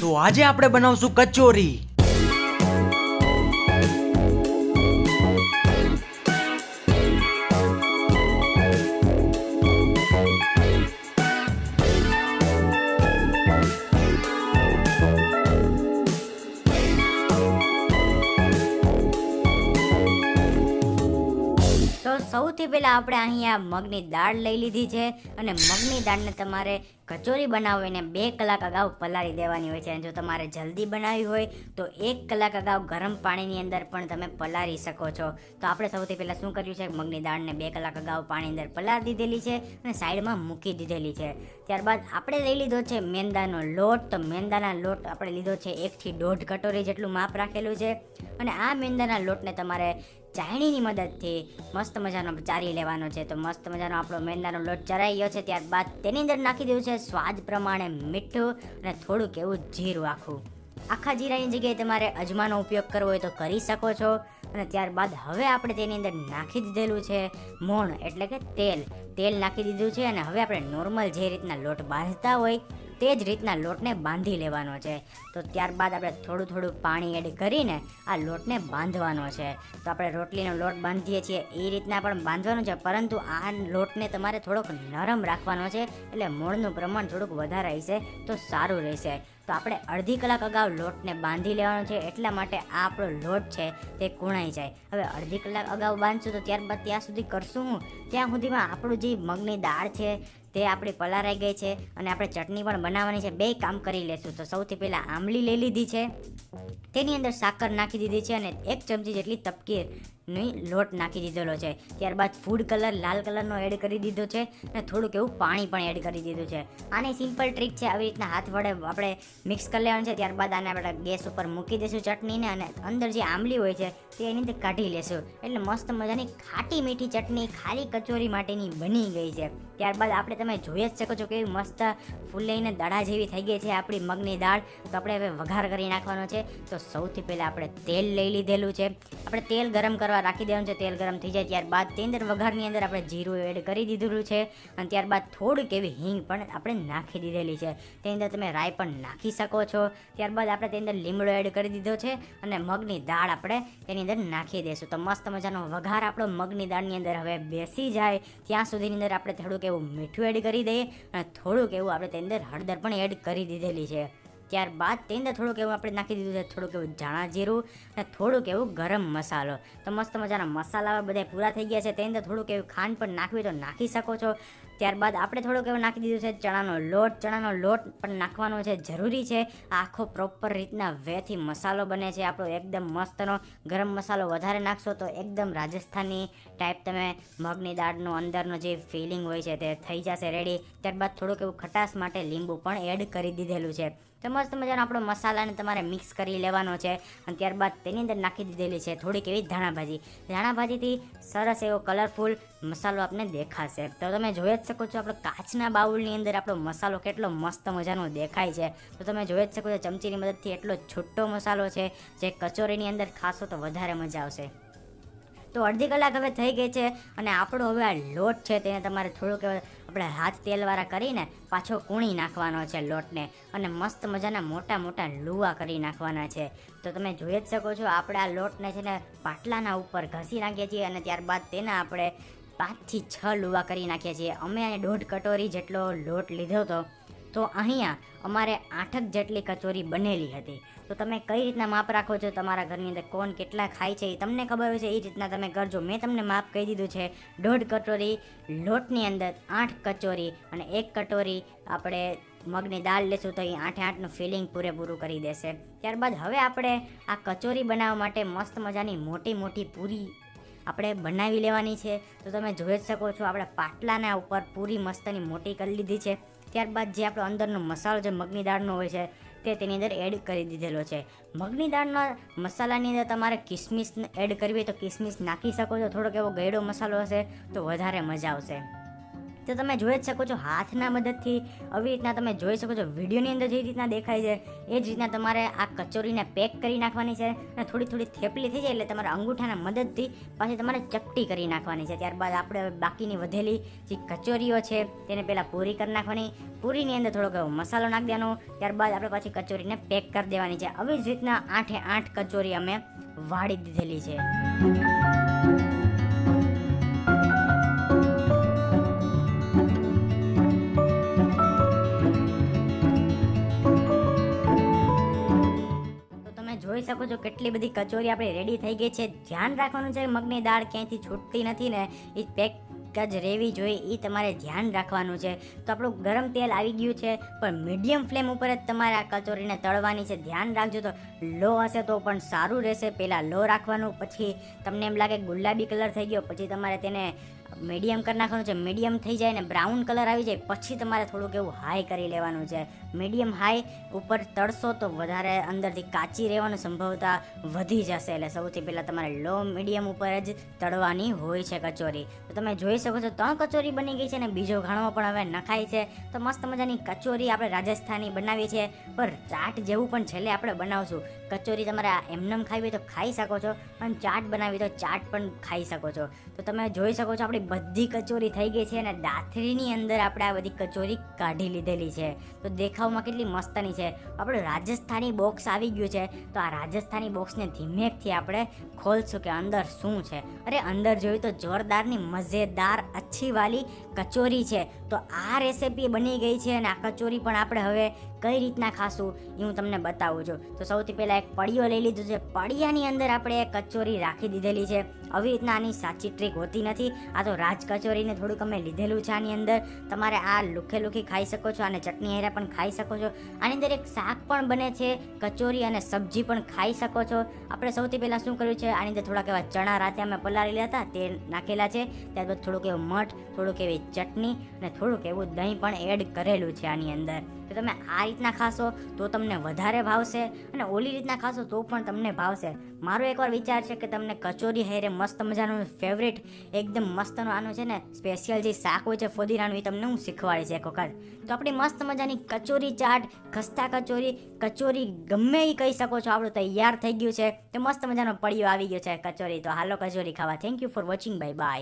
તો આજે આપણે બનાવશું કચોરી। તો સૌથી પહેલાં આપણે અહીંયા મગની દાળ લઈ લીધી છે અને મગની દાળને તમારે કચોરી બનાવીને 2 કલાક અગાઉ પલાળી દેવાની હોય છે। અને જો તમારે જલ્દી બનાવવી હોય તો 1 કલાક અગાઉ ગરમ પાણીની અંદર પણ તમે પલાળી શકો છો। તો આપણે સૌથી પહેલાં શું કર્યું છે, મગની દાળને 2 કલાક અગાઉ પાણી અંદર પલાળી દીધેલી છે અને સાઈડમાં મૂકી દીધેલી છે। ત્યારબાદ આપણે લઈ લીધો છે મેંદાનો લોટ। તો મેંદાના લોટ આપણે લીધો છે 1 થી 1.5 કટોરી જેટલું માપ રાખેલું છે અને આ મેંદાના લોટને તમારે ચાળણીની મદદથી મસ્ત મજાનો ચારી લેવાનો છે। તો મસ્ત મજાનો આપણો મેંદાનો લોટ ચરાઈ ગયો છે। ત્યારબાદ તેની અંદર નાખી દેવું છે સ્વાદ પ્રમાણે મીઠું અને થોડુંક એવું જીરું આખું। આખા જીરાની જગ્યાએ તમારે અજમાનો ઉપયોગ કરવો હોય તો કરી શકો છો। અને ત્યારબાદ હવે આપણે તેની અંદર નાખી દીધેલું છે મોણ એટલે કે તેલ નાખી દીધું છે અને હવે આપણે નોર્મલ જે રીતના લોટ બાંધતા હોય તે જ રીતના લોટને બાંધી લેવાનો છે। તો ત્યારબાદ આપણે થોડું પાણી એડ કરીને આ લોટને બાંધવાનો છે। તો આપણે રોટલીનો લોટ બાંધીએ છીએ એ રીતના પણ બાંધવાનો છે, પરંતુ આ લોટને તમારે થોડોક નરમ રાખવાનો છે, એટલે મોળનું પ્રમાણ થોડુંક વધારે હશે તો સારું રહેશે। તો આપણે અડધી કલાક અગાઉ લોટને બાંધી લેવાનો છે, એટલા માટે આ આપણો લોટ છે તે કૂણાઈ જાય। હવે અડધી કલાક અગાઉ બાંધશું તો ત્યારબાદ ત્યાં સુધી કરશું ત્યાં સુધીમાં આપણું જે મગની દાળ છે તે આપણી પલારાઈ ગઈ છે અને આપણે ચટણી પણ બનાવવાની છે। 2 કામ કરી લેશું। તો સૌથી પહેલાં આંબલી લઈ લીધી છે, તેની અંદર સાકર નાખી દીધી છે અને 1 ચમચી જેટલી તપકીની લોટ નાખી દીધેલો છે। ત્યારબાદ ફૂડ કલર લાલ કલરનો એડ કરી દીધો છે અને થોડુંક એવું પાણી પણ એડ કરી દીધું છે। આની સિમ્પલ ટ્રીક છે, આવી રીતના હાથ વડે આપણે મિક્સ કરી લેવાનું છે। ત્યારબાદ આને આપણે ગેસ ઉપર મૂકી દઈશું ચટણીને અને અંદર જે આંબલી હોય છે તે એની અંદર કાઢી લેશું, એટલે મસ્ત મજાની ખાટી મીઠી ચટણી ખાલી કચોરી માટેની બની ગઈ છે। ત્યારબાદ આપણે તમે જોઈ જ શકો છો કે મસ્ત ફૂલાઈને દડા જેવી થઈ ગઈ છે આપણી મગની દાળ। તો આપણે હવે વઘાર કરી નાખવાનો છે। તો સૌથી પહેલાં આપણે તેલ લઈ લીધેલું છે, આપણે તેલ ગરમ કરવા રાખી દેવાનું છે। તેલ ગરમ થઈ જાય ત્યારબાદ તેની અંદર વઘારની અંદર આપણે જીરું એડ કરી દીધેલું છે અને ત્યારબાદ થોડીક એવી હિંગ પણ આપણે નાખી દીધેલી છે। તેની અંદર તમે રાઈ પણ નાખી શકો છો। ત્યારબાદ આપણે તેની અંદર લીમડો એડ કરી દીધો છે અને મગની દાળ આપણે તેની અંદર નાખી દઈશું। તો મસ્ત મજાનો વઘાર આપણો મગની દાળની અંદર હવે બેસી જાય ત્યાં સુધીની અંદર આપણે થોડુંક એવું મીઠું એડ કરી દઈએ અને થોડુંક એવું આપણે તેની અંદર હળદર પણ એડ કરી દીધેલી છે। ત્યારબાદ તેની અંદર થોડુંક એવું આપણે નાખી દીધું છે થોડુંક એવું ધાણા જીરું અને થોડુંક એવું ગરમ મસાલો। તો મસ્ત મજાના મસાલા બધા પૂરા થઈ ગયા છે। તેની અંદર થોડુંક એવું ખાંડ પણ નાખવી તો નાખી શકો છો। ત્યારબાદ આપણે થોડુંક એવું નાખી દીધું છે ચણાનો લોટ પણ નાખવાનો છે, જરૂરી છે। આખો પ્રોપર રીતના વેથી મસાલો બને છે આપણો એકદમ મસ્તનો। ગરમ મસાલો વધારે નાખશો તો એકદમ રાજસ્થાની ટાઈપ તમે મગની દાળનો અંદરનો જે ફિલિંગ હોય છે તે થઈ જશે રેડી। ત્યારબાદ થોડુંક એવું ખટાશ માટે લીંબુ પણ એડ કરી દીધેલું છે। તો મસ્ત મજાનો આપણો મસાલાને તમારે મિક્સ કરી લેવાનો છે અને ત્યારબાદ તેની અંદર નાખી દીધેલી છે થોડીક એવી ધાણાભાજીથી સરસ એવો કલરફુલ મસાલો આપને દેખાશે। તો તમે જોઈ જ શકો છો આપણો કાચના બાઉલની અંદર આપણો મસાલો કેટલો મસ્ત મજાનો દેખાય છે। તો તમે જોઈ જ શકો છો ચમચીની મદદથી એટલો છૂટો મસાલો છે, જે કચોરીની અંદર ખાશો તો વધારે મજા આવશે। તો અડધી કલાક હવે થઈ ગઈ છે અને આપણો હવે આ લોટ છે તેને તમારે થોડુંક આપણે હાથ તેલવાળા કરીને પાછો કૂણી નાખવાનો છે લોટને અને મસ્ત મજાના મોટા લુવા કરી નાખવાના છે। તો તમે જોઈ જ શકો છો આપણે આ લોટને છે ને પાટલાના ઉપર ઘસી નાખીએ છીએ અને ત્યારબાદ તેના આપણે 5 થી 6 લુવા કરી નાખીએ છીએ। અમે 1.5 કટોરી જેટલો લોટ લીધો હતો, તો અહીંયા અમારે 8 જેટલી કચોરી બનેલી હતી। તો તમે કઈ રીતના માપ રાખો છો, તમારા ઘરની અંદર કોણ કેટલા ખાય છે એ તમને ખબર હોય છે, એ રીતના તમે કરજો। મેં તમને માપ કહી દીધું છે, 1.5 કટોરી લોટની અંદર 8 કચોરી અને 1 કટોરી આપણે મગની દાળ લેશું તો એ 8-8નું ફિલિંગ પૂરેપૂરું કરી દેશે। ત્યારબાદ હવે આપણે આ કચોરી બનાવવા માટે મસ્ત મજાની મોટી પૂરી આપણે બનાવી લેવાની છે। તો તમે જોઈ જ શકો છો આપણે પાટલાના ઉપર પૂરી મસ્તની મોટી કરી લીધી છે। ત્યારબાદ જે આપણો અંદરનો મસાલો જે મગની દાળનો હોય છે તે તેની અંદર એડ કરી દીધેલો છે। મગની દાળના મસાલાની અંદર તમારે કિસમિસ એડ કરવી હોય તો કિસમિસ નાખી શકો છો, થોડોક એવો ગળ્યો મસાલો હશે તો વધારે મજા આવશે। તો તમે જોઈ જ શકો છો હાથના મદદથી આવી રીતના તમે જોઈ શકો છો વિડીયોની અંદર જે રીતના દેખાય છે એ જ રીતના તમારે આ કચોરીને પેક કરી નાખવાની છે અને થોડી થોડી થેપલી થઈ જાય એટલે તમારા અંગૂઠાના મદદથી પાછી તમારે ચપટી કરી નાખવાની છે. ત્યારબાદ આપણે બાકીની વધેલી જે કચોરીઓ છે તેને પહેલાં પૂરી કરી નાખવાની. પૂરીની અંદર થોડોક એવો મસાલો નાખી દેવાનો. ત્યારબાદ આપણે પાછી કચોરીને પેક કરી દેવાની છે. આવી જ રીતના 8 કચોરી અમે વાળી દીધેલી છે. જોઈ શકો છો કેટલી બધી કચોરી આપણી રેડી થઈ ગઈ છે. ધ્યાન રાખવાનું છે મગની દાળ ક્યાંયથી છૂટતી નથી ને એ પેક જ રહેવી જોઈએ એ તમારે ધ્યાન રાખવાનું છે. તો આપણું ગરમ તેલ આવી ગયું છે પણ મીડિયમ ફ્લેમ ઉપર જ તમારે આ કચોરીને તળવાની છે. ધ્યાન રાખજો, તો લો હશે તો પણ સારું રહેશે. પહેલાં લો રાખવાનું, પછી તમને એમ લાગે ગુલાબી કલર થઈ ગયો પછી તમારે તેને મીડિયમ કરી નાખવાનું છે. મીડિયમ થઈ જાય ને બ્રાઉન કલર આવી જાય પછી તમારે થોડુંક એવું હાઈ કરી લેવાનું છે. મીડિયમ હાઈ ઉપર તળશો તો વધારે અંદરથી કાચી રહેવાની સંભવતા વધી જશે. એટલે સૌથી પહેલાં તમારે લો મીડિયમ ઉપર જ તળવાની હોય છે કચોરી. તો તમે જોઈ શકો છો 3 કચોરી બની ગઈ છે ને બીજો ઘણો પણ હવે નખાય છે. તો મસ્ત મજાની કચોરી આપણે રાજસ્થાની બનાવીએ છીએ પણ ચાટ જેવું પણ છેલ્લે આપણે બનાવશું. કચોરી તમારે એમનેમ ખાવી હોય તો ખાઈ શકો છો અને ચાટ બનાવી તો ચાટ પણ ખાઈ શકો છો. તો તમે જોઈ શકો છો આપણી બધી કચોરી થઈ ગઈ છે અને દાથરીની અંદર આપણે આ બધી કચોરી કાઢી લીધેલી છે. તો દેખાવમાં કેટલી મસ્તની છે. આપણું રાજસ્થાની બોક્સ આવી ગયું છે. તો આ રાજસ્થાની બોક્સને ધીમેકથી આપણે ખોલશું કે અંદર શું છે. અરે અંદર જોયું તો જોરદારની મજેદાર અચ્છી વાલી કચોરી છે. તો આ રેસીપી બની ગઈ છે અને આ કચોરી પણ આપણે હવે કઈ રીતના ખાશું એ હું તમને બતાવું છું. તો સૌથી પહેલાં એક પડિયો લઈ લીધું છે. પડિયાની અંદર આપણે કચોરી રાખી દીધેલી છે. આવી રીતના આની સાચી ટ્રીક હોતી નથી. આ તો રાજ કચોરીને થોડુંક અમે લીધેલું છે. આની અંદર તમારે આ લુખી ખાઈ શકો છો અને ચટણી હેરા પણ ખાઈ શકો છો. આની અંદર એક શાક પણ બને છે કચોરી અને સબ્જી પણ ખાઈ શકો છો. આપણે સૌથી પહેલાં શું કર્યું છે આની અંદર થોડાક એવા ચણા રાતે અમે પલાળેલા હતા તે નાખેલા છે. ત્યારબાદ થોડુંક એવું મઠ, થોડુંક એવી ચટણી અને થોડુંક એવું દહીં પણ એડ કરેલું છે આની અંદર. તો તમે આ રીતના ખાશો તો તમને વધારે ભાવશે અને ઓલી રીતના ખાશો તો પણ તમને ભાવશે. મારો એકવાર વિચાર છે કે તમને કચોરી હેરે મસ્ત મજાનું ફેવરેટ એકદમ મસ્તનું આનું છે ને સ્પેશિયલ જે શાક હોય છે ફોદીનાનું એ તમને હું શીખવાડીશ એક વખત. તો આપણી મસ્ત મજાની કચોરી ચાટ, ખસ્તા કચોરી ગમે એ કહી શકો છો આપણું તૈયાર થઈ ગયું છે. તો મસ્ત મજાનો પડિયો આવી ગયો છે કચોરી. તો હાલો કચોરી ખાવા. Thank you for watching. Bye bye.